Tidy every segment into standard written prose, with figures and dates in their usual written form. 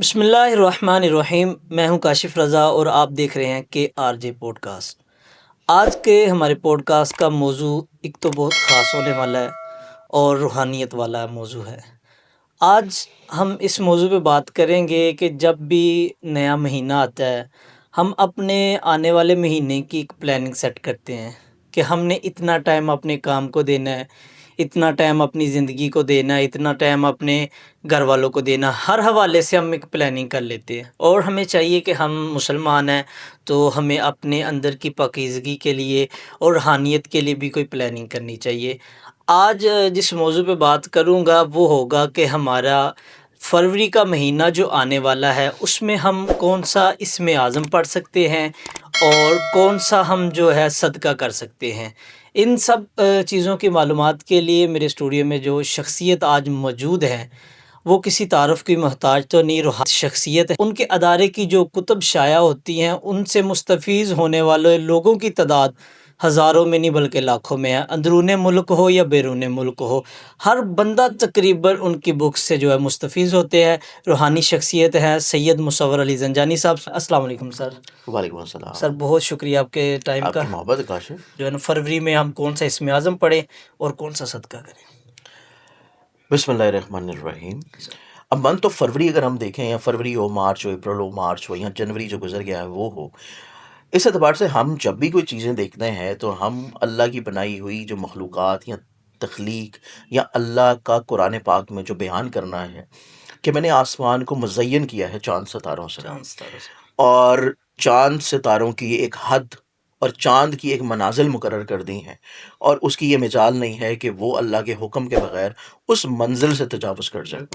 بسم اللہ الرحمن الرحیم، میں ہوں کاشف رضا اور آپ دیکھ رہے ہیں KRJ پوڈ کاسٹ۔ آج کے ہمارے پوڈ کاسٹ کا موضوع ایک تو بہت خاص ہونے والا ہے اور روحانیت والا موضوع ہے۔ آج ہم اس موضوع پہ بات کریں گے کہ جب بھی نیا مہینہ آتا ہے، ہم اپنے آنے والے مہینے کی ایک پلاننگ سیٹ کرتے ہیں کہ ہم نے اتنا ٹائم اپنے کام کو دینا ہے، اتنا ٹائم اپنی زندگی کو دینا ہے، اتنا ٹائم اپنے گھر والوں کو دینا، ہر حوالے سے ہم ایک پلاننگ کر لیتے ہیں۔ اور ہمیں چاہیے کہ ہم مسلمان ہیں تو ہمیں اپنے اندر کی پاکیزگی کے لیے اور روحانیت کے لیے بھی کوئی پلاننگ کرنی چاہیے۔ آج جس موضوع پہ بات کروں گا وہ ہوگا کہ ہمارا فروری کا مہینہ جو آنے والا ہے اس میں ہم کون سا اسم اعظم پڑھ سکتے ہیں اور کون سا ہم جو ہے صدقہ کر سکتے ہیں۔ ان سب چیزوں کی معلومات کے لیے میرے اسٹوڈیو میں جو شخصیت آج موجود ہے وہ کسی تعارف کی محتاج تو نہیں، روحانی شخصیت ہے۔ ان کے ادارے کی جو کتب شائع ہوتی ہیں ان سے مستفیض ہونے والے لوگوں کی تعداد ہزاروں میں نہیں بلکہ لاکھوں میں ہے، اندرون ملک ہو یا بیرون ملک ہو، ہر بندہ تقریباً ان کی بکس سے جو ہے مستفیض ہوتے ہیں۔ روحانی شخصیت ہے سید مصور علی زنجانی صاحب۔ السلام علیکم سر۔ وعلیکم السلام۔ سر بہت شکریہ آپ کے ٹائم آپ کا۔ کی محبت ہے کاشف۔ جو ہے نا فروری میں ہم کون سا اسم اعظم پڑھیں اور کون سا صدقہ کریں؟ بسم اللہ الرحمن الرحیم۔ اب منتھ آف فروری اگر ہم دیکھیں، یا فروری ہو، مارچ ہو، اپریل ہو، مارچ ہو، یا جنوری جو گزر گیا ہے وہ ہو، اس اعتبار سے ہم جب بھی کوئی چیزیں دیکھتے ہیں تو ہم اللہ کی بنائی ہوئی جو مخلوقات یا تخلیق یا اللہ کا قرآن پاک میں جو بیان کرنا ہے کہ میں نے آسمان کو مزین کیا ہے چاند ستاروں سے، چاند ستاروں سے۔ اور چاند ستاروں کی ایک حد اور چاند کی ایک منازل مقرر کر دی ہیں، اور اس کی یہ مجال نہیں ہے کہ وہ اللہ کے حکم کے بغیر اس منزل سے تجاوز کر جائے۔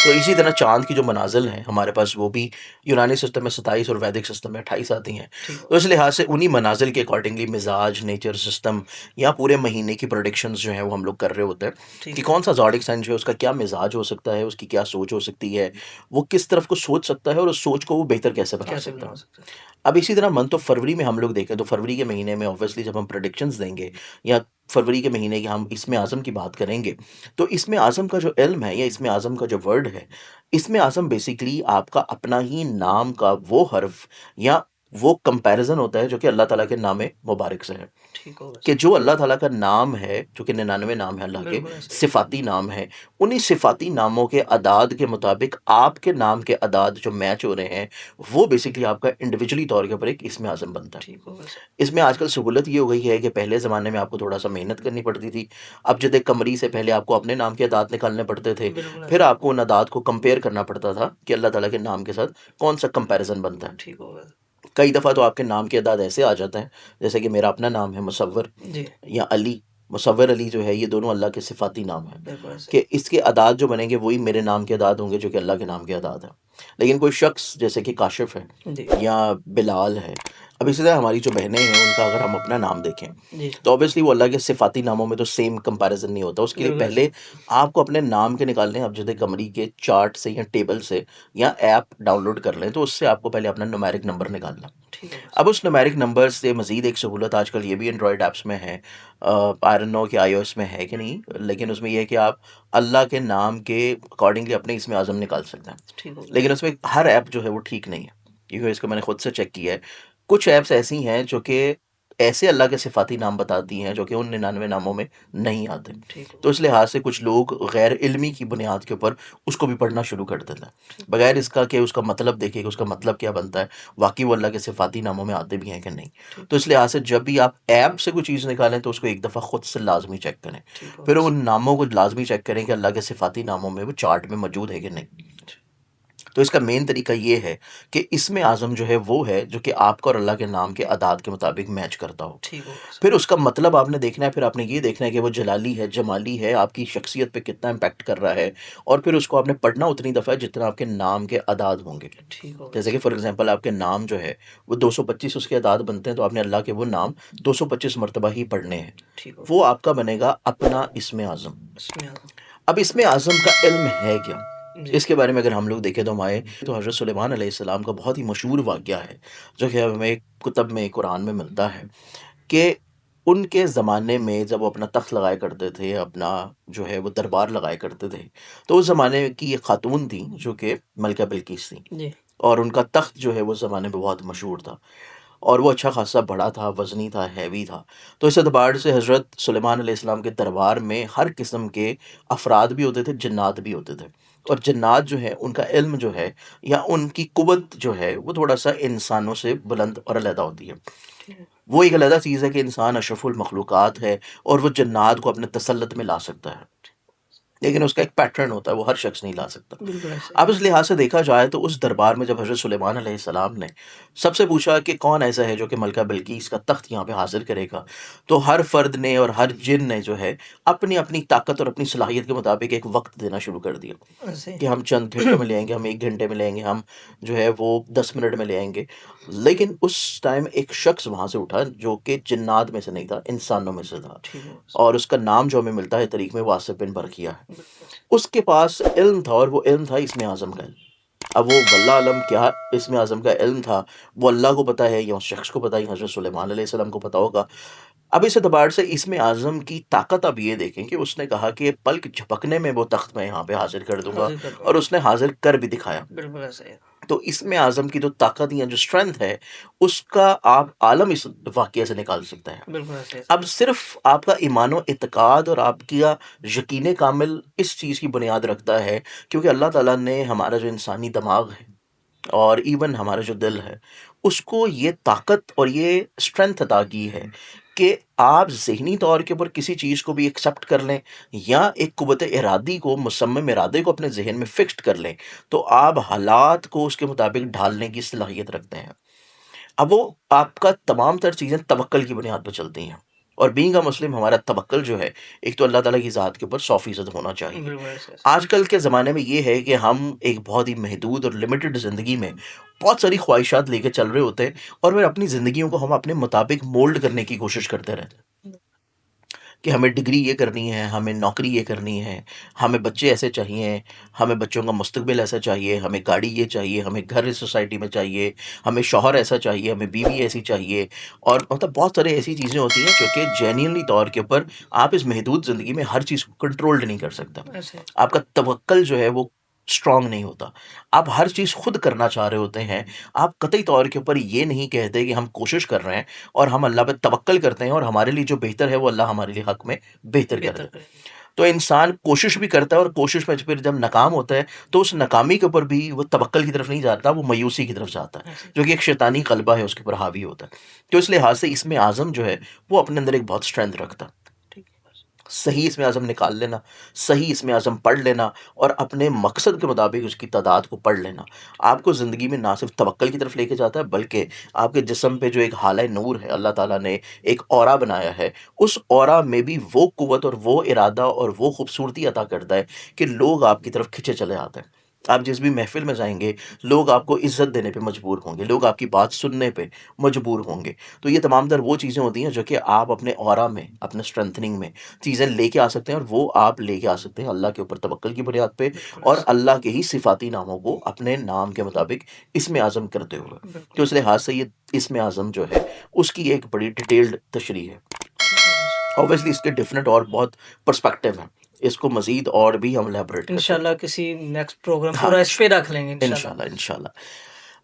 تو اسی طرح چاند کی جو منازل ہیں ہمارے پاس، وہ بھی یونانی سسٹم میں 27 اور ویدک سسٹم میں 28 آتی ہیں۔ تو اس لحاظ سے انہی منازل کے اکارڈنگلی مزاج، نیچر، سسٹم یا پورے مہینے کی پروڈکشنز جو ہیں وہ ہم لوگ کر رہے ہوتے ہیں کہ کون سا زوڈک سائن جو ہے اس کا کیا مزاج ہو سکتا ہے، اس کی کیا سوچ ہو سکتی ہے، وہ کس طرف کو سوچ سکتا ہے اور اس سوچ کو وہ بہتر کیسے بنا سکتا ہے۔ اب اسی طرح منتھ آف فروری میں ہم لوگ دیکھیں تو فروری کے مہینے میں اوبویسلی جب ہم پریڈکشنز دیں گے یا فروری کے مہینے کی ہم اسم اعظم کی بات کریں گے، تو اسم اعظم کا جو علم ہے یا اسم اعظم کا جو ورڈ ہے، اسم اعظم بیسیکلی آپ کا اپنا ہی نام کا وہ حرف یا وہ کمپیریزن ہوتا ہے جو کہ اللہ تعالیٰ کے نام مبارک سے ہے، کہ جو اللہ تعالیٰ کا نام ہے، جو کہ 99 نام ہے اللہ کے، صفاتی نام ہے، انہی صفاتی ناموں کے اعداد کے مطابق آپ کے نام کے اعداد جو میچ ہو رہے ہیں وہ بیسکلی آپ کا انڈیویجولی طور کے اوپر ایک اسم اعظم بنتا ہے۔ اس میں آج کل سہولت یہ ہو گئی ہے کہ پہلے زمانے میں آپ کو تھوڑا سا محنت کرنی پڑتی تھی، ابجد قمری سے پہلے آپ کو اپنے نام کے اعداد نکالنے پڑتے تھے، پھر آپ کو ان اعداد کو کمپیئر کرنا پڑتا تھا کہ اللہ تعالیٰ کے نام کے ساتھ کون سا کمپیریزن بنتا ہے۔ کئی دفعہ تو آپ کے نام کے اعداد ایسے آ جاتے ہیں، جیسے کہ میرا اپنا نام ہے مصور یا علی، مصور علی جو ہے یہ دونوں اللہ کے صفاتی نام ہیں، کہ اس کے اعداد جو بنیں گے وہی میرے نام کے اعداد ہوں گے جو کہ اللہ کے نام کے اعداد ہیں۔ لیکن کوئی شخص جیسے کہ کاشف ہے یا بلال ہے، اب اسی طرح ہماری جو بہنیں ہیں ان کا اگر ہم اپنا نام دیکھیں تو اوبیسلی وہ اللہ کے صفاتی ناموں میں تو سیم کمپیریزن نہیں ہوتا۔ اس کے لیے پہلے آپ کو اپنے نام کے نکالنے ہیں ابجد قمری کے چارٹ سے یا ٹیبل سے یا ایپ ڈاؤن لوڈ کر لیں، تو اس سے آپ کو پہلے اپنا نومیرک نمبر نکالنا۔ اب اس نومیرک نمبر سے مزید ایک سہولت آج کل یہ بھی اینڈرائڈ ایپس میں ہے، آئی ڈونٹ نو کہ آئی او ایس میں ہے کہ نہیں، لیکن اس میں یہ ہے کہ آپ اللہ کے نام کے اکارڈنگلی اپنے اسم اعظم نکال سکتے ہیں، لیکن اس میں ہر ایپ جو ہے وہ ٹھیک نہیں ہے، کیونکہ اس کو میں نے خود سے چیک کیا ہے۔ کچھ ایپس ایسی ہیں جو کہ ایسے اللہ کے صفاتی نام بتاتی ہیں جو کہ ان 99 ناموں میں نہیں آتے، تو اس لحاظ سے کچھ لوگ غیر علمی کی بنیاد کے اوپر اس کو بھی پڑھنا شروع کر دیتے ہیں بغیر اس کا کہ اس کا مطلب دیکھے کہ اس کا مطلب کیا بنتا ہے، واقعی وہ اللہ کے صفاتی ناموں میں آتے بھی ہیں کہ نہیں۔ تو اس لحاظ سے جب بھی آپ ایپ سے کوئی چیز نکالیں تو اس کو ایک دفعہ خود سے لازمی چیک کریں، پھر ان ناموں کو لازمی چیک کریں کہ اللہ کے صفاتی ناموں میں وہ چارٹ میں موجود ہے کہ نہیں۔ تو اس کا مین طریقہ یہ ہے کہ اسم اعظم جو ہے وہ ہے جو کہ آپ کا اور اللہ کے نام کے اعداد کے مطابق میچ کرتا ہو۔ پھر اس کا مطلب آپ نے دیکھنا ہے، پھر آپ نے یہ دیکھنا ہے کہ وہ جلالی ہے، جمالی ہے، آپ کی شخصیت پہ کتنا امپیکٹ کر رہا ہے، اور پھر اس کو آپ نے پڑھنا اتنی دفعہ جتنا آپ کے نام کے اعداد ہوں گے۔ جیسے کہ فار ایگزامپل آپ کے نام جو ہے وہ 225 اس کے اعداد بنتے ہیں، تو آپ نے اللہ کے وہ نام 225 مرتبہ ہی پڑھنے ہیں، وہ آپ کا بنے گا اپنا اسم اعظم۔ اب اسم اعظم کا علم ہے کیا، اس کے بارے میں اگر ہم لوگ دیکھیں تو ہمارے تو حضرت سلیمان علیہ السلام کا بہت ہی مشہور واقعہ ہے جو کہ ہمیں کتب میں قرآن میں ملتا ہے، کہ ان کے زمانے میں جب وہ اپنا تخت لگایا کرتے تھے، اپنا جو ہے وہ دربار لگایا کرتے تھے، تو اس زمانے کی ایک خاتون تھیں جو کہ ملکہ بلقیس تھیں، جی اور ان کا تخت جو ہے وہ اس زمانے میں بہت مشہور تھا، اور وہ اچھا خاصا بڑا تھا، وزنی تھا، ہیوی تھا۔ تو اس اعتبار سے حضرت سلیمان علیہ السلام کے دربار میں ہر قسم کے افراد بھی ہوتے تھے، جنات بھی ہوتے تھے، اور جنات جو ہے ان کا علم جو ہے یا ان کی قوت جو ہے وہ تھوڑا سا انسانوں سے بلند اور علیحدہ ہوتی ہے۔ ٹھیک ہے وہ ایک علیحدہ چیز ہے کہ انسان اشرف المخلوقات ہے اور وہ جنات کو اپنے تسلط میں لا سکتا ہے، لیکن اس کا ایک پیٹرن ہوتا ہے، وہ ہر شخص نہیں لا سکتا۔ بالکل ایسے اب اس لحاظ سے دیکھا جائے تو اس دربار میں جب حضرت سلیمان علیہ السلام نے سب سے پوچھا کہ کون ایسا ہے جو کہ ملکہ بلقیس کا تخت یہاں پہ حاصل کرے گا، تو ہر فرد نے اور ہر جن نے جو ہے اپنی اپنی طاقت اور اپنی صلاحیت کے مطابق ایک وقت دینا شروع کر دیا ایسے کہ ہم چند گھنٹوں میں لے آئیں گے، ہم 1 گھنٹے میں لے آئیں گے، ہم جو ہے وہ 10 منٹ میں لے آئیں گے۔ لیکن اس ٹائم ایک شخص وہاں سے اٹھا جو کہ جنات میں سے نہیں تھا، انسانوں میں سے تھا، ٹھیک ہو اور اس کا نام جو ہمیں ملتا ہے تاریخ میں، وہ آصف بن برقیہ ہے۔ بالکل اس کے پاس علم تھا، اور وہ علم تھا اسم اعظم کا علم۔ اب وہ واللہ علم کیا اسم اعظم کا علم تھا، وہ اللہ کو پتہ ہے یا اس شخص کو پتہ ہے، حضرت سلیمان علیہ السلام کو پتہ ہوگا۔ اب اس اعتبار سے اسم اعظم کی طاقت اب یہ دیکھیں کہ اس نے کہا کہ پلک جھپکنے میں وہ تخت میں یہاں پہ حاضر کر دوں گا، حاضر کر دوں اور گا، اس نے حاضر کر بھی دکھایا۔ بالکل ایسے تو اسم اعظم کی جو طاقت یا جو اسٹرینتھ ہے، اس کا آپ عالم اس واقعے سے نکال سکتے ہیں۔ بالکل ایسے اب صرف آپ کا ایمان و اعتقاد اور آپ کا یقین کامل اس چیز کی بنیاد رکھتا ہے، کیونکہ اللہ تعالیٰ نے ہمارا جو انسانی دماغ ہے اور ایون ہمارا جو دل ہے، اس کو یہ طاقت اور یہ اسٹرینتھ عطا کی ہے کہ آپ ذہنی طور کے اوپر کسی چیز کو بھی ایکسیپٹ کر لیں، یا ایک قوت ارادی کو، مصمم ارادے کو اپنے ذہن میں فکسڈ کر لیں، تو آپ حالات کو اس کے مطابق ڈھالنے کی صلاحیت رکھتے ہیں۔ اب وہ آپ کا تمام تر چیزیں توکل کی بنیاد پہ چلتی ہیں، اور بینگ اے مسلم ہمارا توکل جو ہے ایک تو اللہ تعالیٰ کی ذات کے اوپر 100% ہونا چاہیے۔ بالکل ایسے آج کل کے زمانے میں یہ ہے کہ ہم ایک بہت ہی محدود اور لمیٹڈ زندگی میں بہت ساری خواہشات لے کے چل رہے ہوتے ہیں، اور پھر اپنی زندگیوں کو ہم اپنے مطابق مولڈ کرنے کی کوشش کرتے رہتے ہیں کہ ہمیں ڈگری یہ کرنی ہے، ہمیں نوکری یہ کرنی ہے، ہمیں بچے ایسے چاہیے، ہمیں بچوں کا مستقبل ایسا چاہیے، ہمیں گاڑی یہ چاہیے، ہمیں گھر اس سوسائٹی میں چاہیے، ہمیں شوہر ایسا چاہیے، ہمیں بیوی ایسی چاہیے، اور مطلب بہت سارے ایسی چیزیں ہوتی ہیں جو کہ جینیئنلی طور کے اوپر آپ اس محدود زندگی میں ہر چیز کو کنٹرولڈ نہیں کر سکتا۔ ایسے آپ کا توکل جو ہے وہ اسٹرانگ نہیں ہوتا، آپ ہر چیز خود کرنا چاہ رہے ہوتے ہیں، آپ قطعی طور کے اوپر یہ نہیں کہتے کہ ہم کوشش کر رہے ہیں اور ہم اللہ پہ توکل کرتے ہیں اور ہمارے لیے جو بہتر ہے وہ اللہ ہمارے لیے حق میں بہتر کر بہتر دے۔ کریں گے، تو انسان کوشش بھی کرتا ہے، اور کوشش میں پھر جب ناکام ہوتا ہے تو اس ناکامی کے اوپر بھی وہ توکل کی طرف نہیں جاتا، وہ مایوسی کی طرف جاتا ہے، ایسے جو کہ ایک شیطانی قلبہ ہے، اس کے اوپر حاوی ہوتا ہے۔ تو اس لحاظ سے اسم اعظم جو ہے وہ اپنے اندر ایک بہت اسٹرینتھ رکھتا ہے۔ ٹھیک ہے بس، صحیح اسم اعظم نکال لینا، صحیح اسم اعظم پڑھ لینا، اور اپنے مقصد کے مطابق اس کی تعداد کو پڑھ لینا، آپ کو زندگی میں نہ صرف توکل کی طرف لے کے جاتا ہے، بلکہ آپ کے جسم پہ جو ایک حالہ نور ہے، اللہ تعالیٰ نے ایک اورا بنایا ہے، اس اورا میں بھی وہ قوت اور وہ ارادہ اور وہ خوبصورتی عطا کرتا ہے کہ لوگ آپ کی طرف کھنچے چلے آتے ہیں۔ آپ جس بھی محفل میں جائیں گے، لوگ آپ کو عزت دینے پہ مجبور ہوں گے، لوگ آپ کی بات سننے پہ مجبور ہوں گے۔ تو یہ تمام تر وہ چیزیں ہوتی ہیں جو کہ آپ اپنے اورا میں، اپنے اسٹرینتھننگ میں چیزیں لے کے آ سکتے ہیں، اور وہ آپ لے کے آ سکتے ہیں اللہ کے اوپر توکل کی بنیاد پہ، بالکل اور ایسے اللہ کے ہی صفاتی ناموں کو اپنے نام کے مطابق اسم اعظم کرتے ہوئے۔ بالکل تو اس لحاظ سے یہ اسم اعظم جو ہے اس کی ایک بڑی ڈیٹیلڈ تشریح ہے۔ ٹھیک ہے بس، اوبیسلی اس کے ڈفرینٹ اور بہت پرسپیکٹیو ہیں، اس کو مزید اور بھی ہم لیبوریٹ کر سکتے انشاءاللہ کسی نیکسٹ پروگرام ہیں۔ ہاں، پورا اس پہ رکھ لیں گے انشاءاللہ۔ انشاءاللہ انشاءاللہ۔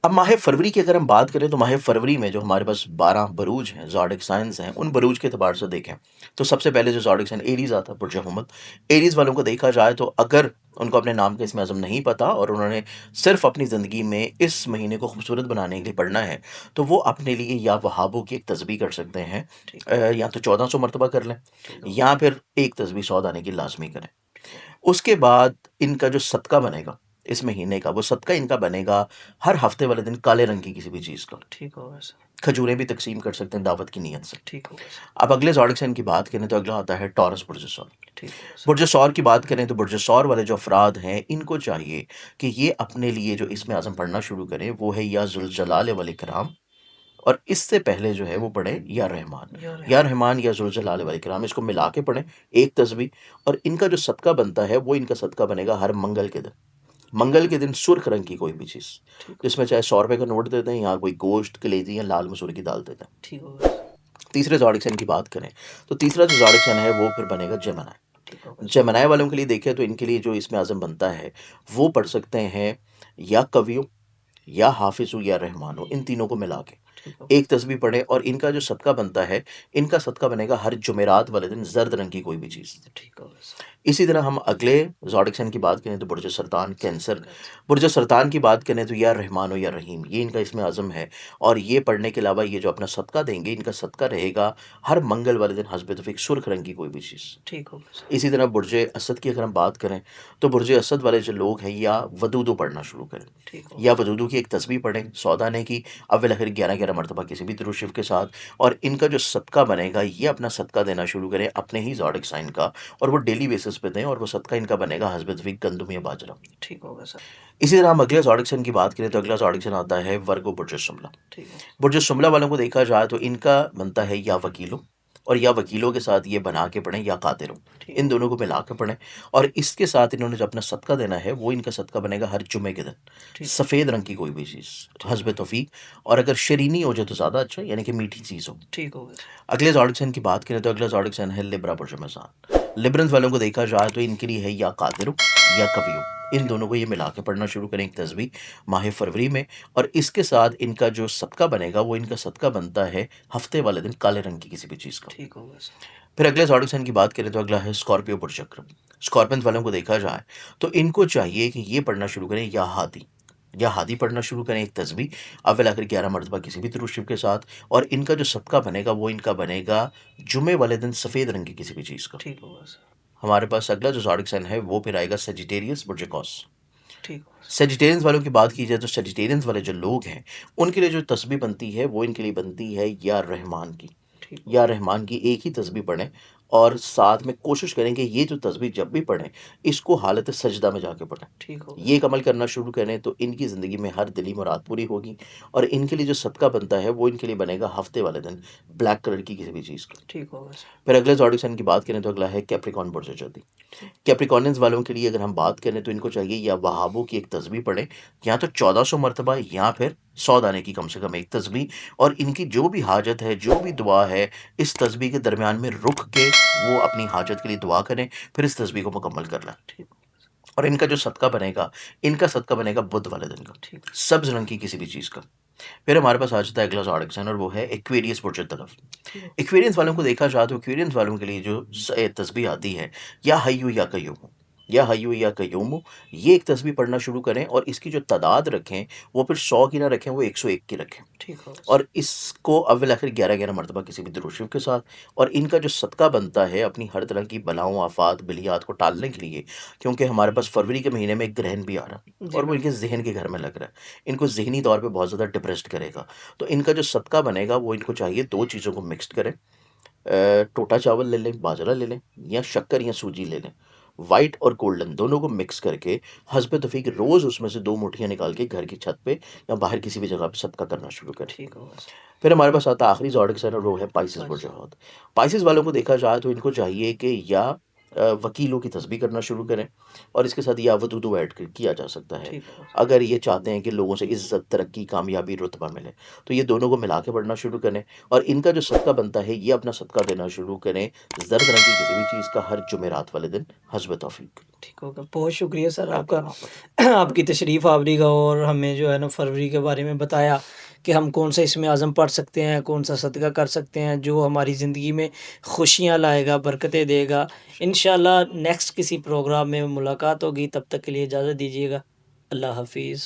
اب ماہ فروری کی اگر ہم بات کریں تو ماہ فروری میں جو ہمارے پاس 12 بروج ہیں، زوڈک سائنس ہیں، ان بروج کے اعتبار سے دیکھیں تو سب سے پہلے جو زوڈک سائن ایریز آتا ہے، برج حمل۔ ایریز والوں کو دیکھا جائے تو اگر ان کو اپنے نام کا اسم اعظم نہیں پتہ اور انہوں نے صرف اپنی زندگی میں اس مہینے کو خوبصورت بنانے کے لیے پڑھنا ہے، تو وہ اپنے لیے یا وہابوں کی ایک تسبیح کر سکتے ہیں، ٹھیک یا تو 1400 مرتبہ کر لیں، ٹھیک ہو یا پھر ایک تسبیح 100 دانے کی لازمی کریں۔ ٹھیک ہو اس کے بعد ان کا جو صدقہ بنے گا اس مہینے کا، وہ صدقہ ان کا بنے گا ہر ہفتے والے دن کالے رنگ کی کسی بھی چیز کا۔ ٹھیک ہو بس، کھجوریں بھی تقسیم کر سکتے ہیں دعوت کی نیت سے۔ ٹھیک ہو بس، اب اگلے زوڈک سائن کی بات کریں تو اگلا آتا ہے ٹورس برج سور۔ ٹھیک ہو بس، برج سور کی بات کریں تو برج سور والے جو افراد ہیں ان کو چاہیے کہ یہ اپنے لیے جو اسم اعظم پڑھنا شروع کریں وہ ہے یا ذوالجلال والاکرام، اور اس سے پہلے جو ہے وہ پڑھیں یا رحمان، یار یا رحمان یا ذوالجلال والاکرام، اس کو ملا کے پڑھیں ایک تسبیح۔ اور ان کا جو صدقہ بنتا ہے وہ ان کا صدقہ بنے گا ہر منگل کے دن۔ منگل کے دن سرخ رنگ کی کوئی بھی چیز، ٹھیک جس میں چاہے 100 روپے کا نوٹ دے دیں، یا کوئی گوشت، کلیجی یا لال مسور کی دال دے دیں۔ ٹھیک ہو بس، تیسرے زوڈک سائن کی بات کریں تو تیسرا جو زوڈک سائن ہے وہ پھر بنے گا جیمنائی. ٹھیک ہوگا سر. جیمنائی والوں کے لیے دیکھیں تو ان کے لیے جو اسم اعظم بنتا ہے وہ پڑھ سکتے ہیں یا کویو یا حافظ یا رحمان ان تینوں کو ملا کے ٹھیک ہوگا. ایک تسبیح پڑھیں. اور ان کا جو صدقہ بنتا ہے ان کا صدقہ بنے گا ہر جمعرات والے دن زرد رنگ کی کوئی بھی چیز. ٹھیک ہوگا سر. اسی طرح ہم اگلے زوڈک سائن کی بات کریں تو برج سرطان کینسر. برج سرطان کی بات کریں تو یا رحمان و یا رحیم یہ ان کا اسم اعظم ہے. اور یہ پڑھنے کے علاوہ یہ جو اپنا صدقہ دیں گے ان کا صدقہ رہے گا ہر منگل والے دن حسب توفیق سرخ رنگ کی کوئی بھی چیز. ٹھیک ہوگا سر. اسی طرح برج اسد کی اگر ہم بات کریں تو برج اسد والے جو لوگ ہیں یا ودودو پڑھنا شروع کریں. ٹھیک ہوگا. یا ودودو کی ایک تسبیح پڑھیں 100 دانے کی اول آخر 11 مرتبہ کسی بھی درود شریف کے ساتھ. اور ان کا جو صدقہ بنے گا یہ اپنا صدقہ دینا شروع کریں اپنے ہی زوڈک سائن کا اور وہ ڈیلی بیسس پہ دیں اور وہ صدقہ ان کا بنے گا حسب توفیق گندم یا باجرہ. ٹھیک ہوگا سر. اسی طرح ہم اگلے زوڈک سائن کی بات کریں تو اگلا زوڈک سائن آتا ہے ورگو برج شملہ. ٹھیک ہے. برج شملہ والوں کو دیکھا جائے تو ان کا بنتا ہے یا وکیلوں اور یا وکیلوں کے ساتھ یہ بنا کے پڑھیں یا قاتلوں ٹھیک ان دونوں کو ملا کے پڑھیں. اور اس کے ساتھ انہوں نے جو اپنا صدقہ دینا ہے وہ ان کا صدقہ بنے گا ہر جمعے کے دن ٹھیک. سفید رنگ کی کوئی بھی چیز حسب توفیق. اور اگر شرینی ہو جائے تو زیادہ اچھا یعنی کہ میٹھی چیز ہو. ٹھیک ہوگا سر. اگلے زوڈک سائن کی بات کریں تو اگلا زوڈک سائن ہے لبرا برج میزان. لبرنز والوں کو دیکھا جائے تو ان کے لیے ہے یا قادرو یا کویو ان دونوں کو یہ ملا کے پڑھنا شروع کریں ایک تسبیح ماہ فروری میں. اور اس کے ساتھ ان کا جو صدقہ بنے گا وہ ان کا صدقہ بنتا ہے ہفتے والے دن کالے رنگ کی کسی بھی چیز کا. ٹھیک ہوگا سر. پھر اگلے زوڈک سائن کی بات کریں تو اگلا ہے اسکارپیو برج چکر. اسکارپینز والوں کو دیکھا جائے تو ان کو چاہیے کہ یہ پڑھنا شروع کریں یا ہادی پڑھنا شروع کریں ایک تسبیح اول آخر 11 مرتبہ کسی بھی درود شریف کے ساتھ. اور ان کا جو صدقہ بنے گا وہ ان کا بنے گا جمعے والے دن سفید رنگ کی کسی بھی چیز کا. ٹھیک ہوگا سر. ہمارے پاس اگلا جو زوڈک سائن ہے وہ پھر آئے گا سیجیٹیریس برج کوس. ٹھیک ہوگا سر. سیجیٹیرینز والوں کی بات کی جائے تو سیجیٹیرینز والے جو لوگ ہیں ان کے لیے جو تسبیح بنتی ہے وہ ان کے لیے بنتی ہے یا رحمان کی. ٹھیک. یا رحمان کی ایک ہی تسبیح پڑھیں اور ساتھ میں کوشش کریں کہ یہ جو تسبیح جب بھی پڑھیں اس کو حالت سجدہ میں جا کے پڑھیں. ٹھیک ہوگا. یہ ایک عمل کرنا شروع کریں تو ان کی زندگی میں ہر دلی مراد پوری ہوگی. اور ان کے لیے جو صدقہ بنتا ہے وہ ان کے لیے بنے گا ہفتے والے دن بلیک کلر کی کسی بھی چیز کا. ٹھیک ہوگا سر. پھر اگلے زوڈک سائن کی بات کریں تو اگلا ہے کیپریکون برج جدی. کیپریکوننز والوں کے لیے اگر ہم بات کریں تو ان کو چاہیے یا وہابوں کی ایک تسبیح پڑھیں یا تو 1400 مرتبہ یا پھر 100 دانے کی کم سے کم ایک تسبیح. اور ان کی جو بھی حاجت ہے جو بھی دعا ہے اس تسبیح کے درمیان میں رک کے وہ اپنی حاجت کے لیے دعا کریں پھر اس تسبیح کو مکمل کر لیں. ٹھیک. اور ان کا جو صدقہ بنے گا ان کا صدقہ بنے گا بدھ والے دن کا ٹھیک. سبز رنگ کی کسی بھی چیز کا. پھر ہمارے پاس آ جاتا ہے اگلا زوڈک سائن اور وہ ہے ایکویریس برج طرف. ایکویرینس والوں کو دیکھا جائے تو ایکویرینس والوں کے لیے جو تسبیح آتی ہے یا حیو یا قیوم یہ ایک تسبیح پڑھنا شروع کریں اور اس کی جو تعداد رکھیں وہ پھر 100 کی نہ رکھیں وہ 101 کی رکھیں. ٹھیک ہوگا. اور اس کو اول آخر 11 مرتبہ کسی بھی درود شریف کے ساتھ. اور ان کا جو صدقہ بنتا ہے اپنی ہر طرح کی بلاؤں آفات بلیات کو ٹالنے کے لیے کیونکہ ہمارے پاس فروری کے مہینے میں ایک گرہن بھی آ رہا ہے اور وہ ان کے ذہن کے گھر میں لگ رہا ہے ان کو ذہنی طور پہ بہت زیادہ ڈپریسڈ کرے گا. تو ان کا جو صدقہ بنے گا وہ ان کو چاہیے 2 چیزوں کو مکسڈ کریں. ٹوٹا چاول لے لیں باجرہ لے لیں یا شکر یا سوجی لے لیں وائٹ اور گولڈن دونوں کو مکس کر کے حسب توفیق روز اس میں سے 2 مٹھیاں نکال کے گھر کی چھت پہ یا باہر کسی بھی جگہ پہ صدقہ کرنا شروع کریں. ٹھیک ہوگا سر. پھر ہمارے پاس آتا آخری زوڈک سائن اور وہ ہے پائسس برج حوت. پائسس والوں کو دیکھا جائے تو ان کو چاہیے کہ یا وکیلوں کی تسبیح کرنا شروع کریں اور اس کے ساتھ یا ودودو ایڈ کیا جا سکتا ہے ٹھیک ہوگا. اگر یہ چاہتے ہیں کہ لوگوں سے عزت ترقی کامیابی رتبہ ملے تو یہ دونوں کو ملا کے پڑھنا شروع کریں. اور ان کا جو صدقہ بنتا ہے یہ اپنا صدقہ دینا شروع کریں زرد رنگ کی کسی بھی چیز کا ہر جمعرات والے دن حسب توفیق. ٹھیک ہوگا. بہت شکریہ سر آپ کا آپ کی تشریف آوری کا اور ہمیں جو ہے نا فروری کے بارے میں بتایا کہ ہم کون سا اسم اعظم پڑھ سکتے ہیں کون سا صدقہ کر سکتے ہیں جو ہماری زندگی میں خوشیاں لائے گا برکتیں دے گا. انشاءاللہ نیکسٹ کسی پروگرام میں ملاقات ہوگی تب تک کے لیے اجازت دیجیے گا. اللہ حافظ.